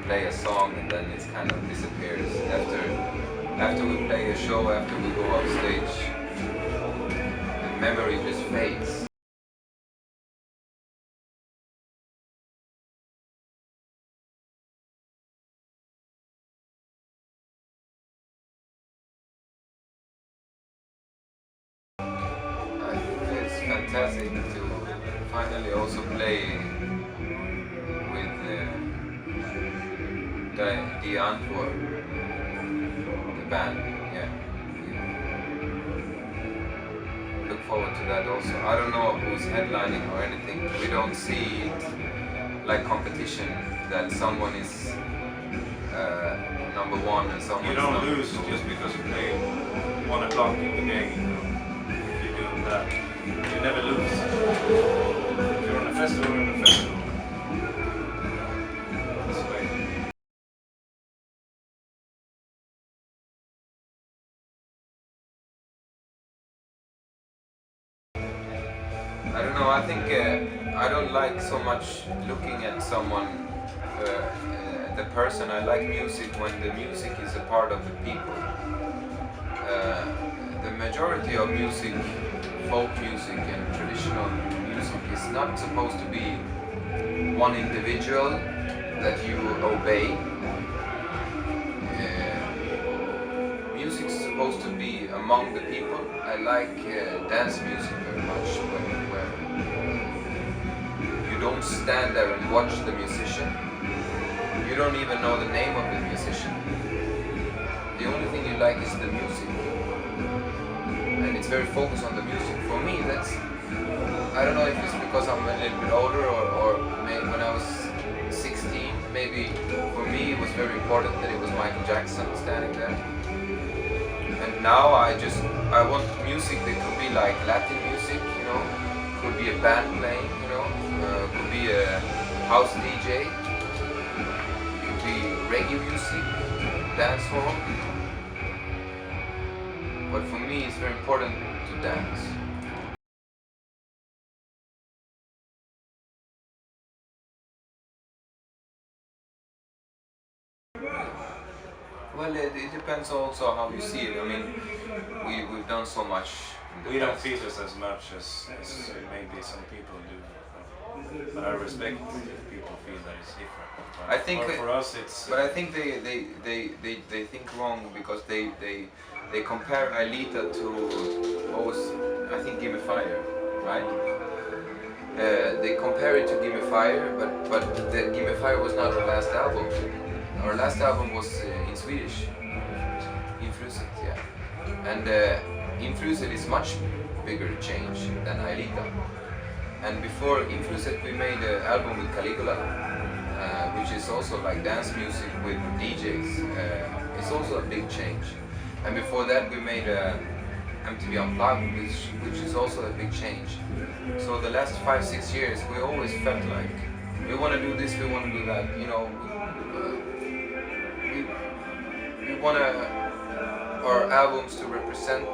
play a song and then it kind of disappears. After we play a show, after we go off stage, the memory just fades. I think it's fantastic to finally also play with the Antwerp, the band. Yeah. Look forward to that also. I don't know who's headlining or anything. We don't see it like competition that someone is number one and someone. You don't lose just because you play 1 o'clock in the game. If you do that, you never lose. If you're on a festival, you're on a festival. That's the way. I don't know, I think I don't like so much looking at someone, the person. I like music when the music is a part of the people. The majority of music, folk music and traditional music is not supposed to be one individual that you obey. Music is supposed to be among the people. I like dance music very much where you don't stand there and watch the musician. You don't even know the name of the musician. The only thing you like is the music. And it's very focused on the music. For me, that's, I don't know if it's because I'm a little bit older or maybe when I was 16, maybe for me it was very important that it was Michael Jackson standing there. And now I want music that could be like Latin music, you know, could be a band playing, you know, could be a house DJ, could be reggae music, dancehall. But for me it's very important to dance. Well, it depends also how you see it. I mean, we've done so much. We don't feel this as much as maybe some people do. But I respect if people feel that it's different. But I think for us it's... But I think they think wrong because they compare Aelita to what was, I think, Gimme Fire, right? They compare it to Gimme Fire, but the Gimme Fire was not our last album. Our last album was in Swedish, Infruset, yeah. And Infruset is much bigger change than Aelita. And before Infruset we made an album with Caligula, which is also like dance music with DJs. It's also a big change. And before that we made MTV Unplugged, which is also a big change. So the last 5-6 years we always felt like we want to do this, we want to do that, you know. We want our albums to represent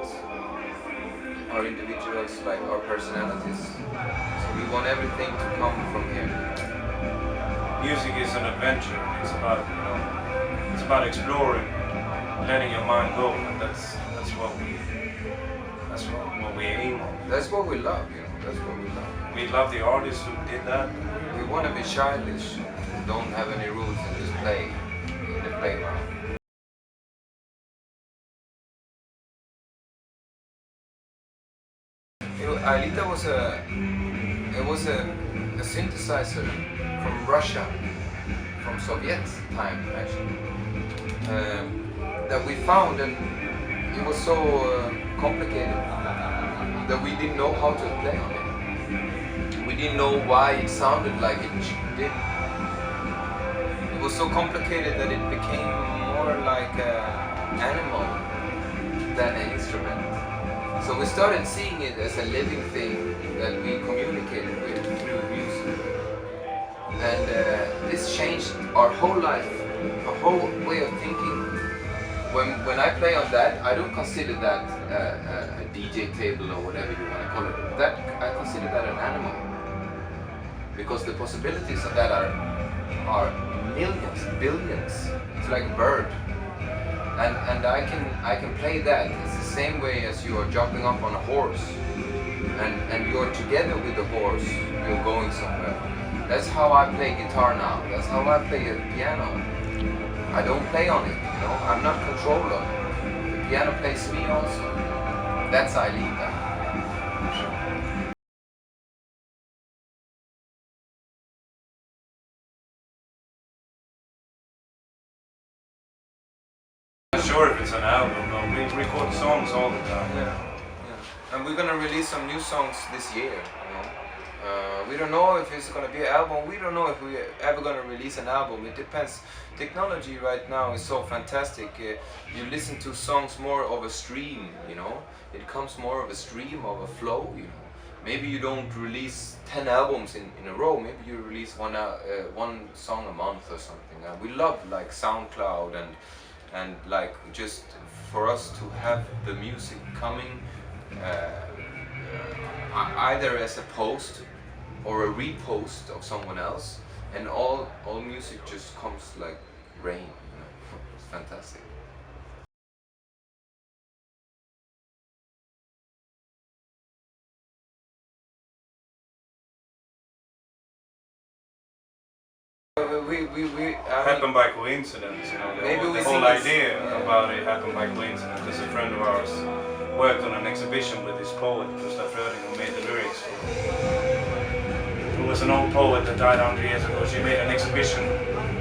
our individuals, like our personalities. So we want everything to come from here. Music is an adventure. It's about, you know, it's about exploring, letting your mind go, and that's what we aim on. That's what we love, you know. That's what we love. We love the artists who did that. We want to be childish, don't have any rules, and just play in the playground. Aelita was a synthesizer from Russia, from Soviet time actually, that we found, and it was so complicated that we didn't know how to play on it. We didn't know why it sounded like it did. It was so complicated that it became more like an animal than an instrument. So we started seeing it as a living thing that we communicated with through music. And this changed our whole life, our whole way of thinking. When I play on that, I don't consider that a DJ table or whatever you want to call it. That I consider that an animal. Because the possibilities of that are millions, billions. It's like a bird. And I can play that. It's the same way as you are jumping up on a horse, and you're together with the horse. You're going somewhere. That's how I play guitar now. That's how I play the piano. I don't play on it, you know. I'm not controller. The piano plays me also. That's Aelita. I'm not sure if it's an album, but we record songs all the time. Yeah. And we're gonna release some new songs this year, you know. We don't know if it's gonna be an album. We don't know if we're ever gonna release an album. It depends. Technology right now is so fantastic. You listen to songs more of a stream, you know. It comes more of a stream, of a flow, you know. Maybe you don't release 10 albums in a row. Maybe you release one song a month or something. We love like SoundCloud and like just for us to have the music coming either as a post or a repost of someone else, and all music just comes like rain, you know. It's fantastic. Happened by coincidence, you know. The whole idea about it happened by coincidence. Because a friend of ours worked on an exhibition with this poet, Gustaf Norén, who made the lyrics. Who was an old poet that died 100 years ago. She made an exhibition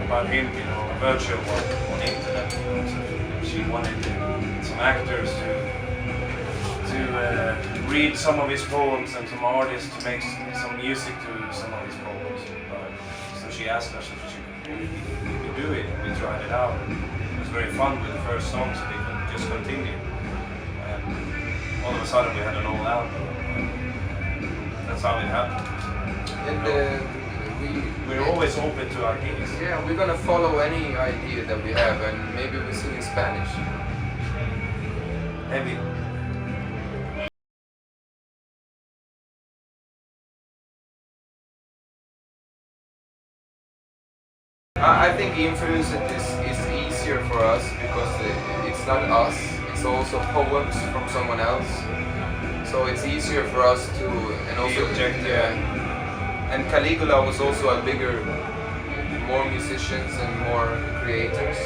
about him, you know, a virtual one on the internet. You know, so she wanted some actors to read some of his poems and some artists to make some music to some of his poems. So she asked us if we could do it. We tried it out. It was very fun with the first song, so we could just continue. And all of a sudden we had an old album. That's how it happened. And we're always open to ideas. Yeah, we're gonna follow any idea that we have, and maybe we sing in Spanish. Maybe. I think influence is easier for us because it's not us, it's also poems from someone else. So it's easier for us to, and also and Caligula was also a bigger, more musicians and more creators.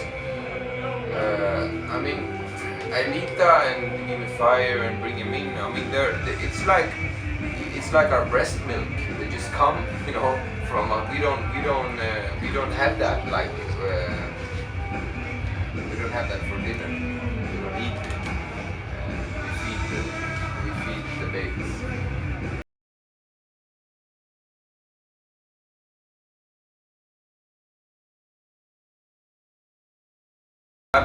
I mean, Aelita and Give Me Fire and Bring Him In. I mean, it's like our breast milk. They just come, you know. From we don't have that like we don't have that for dinner. We don't eat it. We feed the babies. I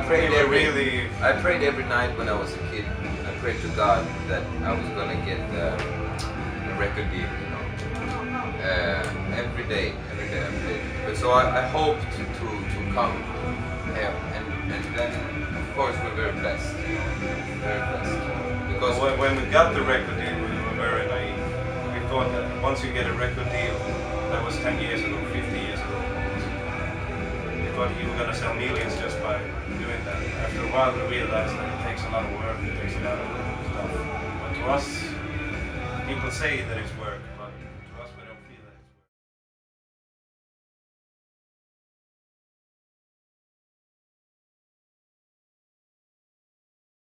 prayed every night when I was a kid. I prayed to God that I was gonna get a record deal. Every day. But so I hope to come here, and then of course we're very blessed, very blessed. Because when we got the record deal, we were very naive. We thought that once you get a record deal, that was 10 years ago, 50 years ago. We thought you were gonna sell millions just by doing that. After a while, we realized that it takes a lot of work, it takes a lot of stuff. But to us, people say that it's work.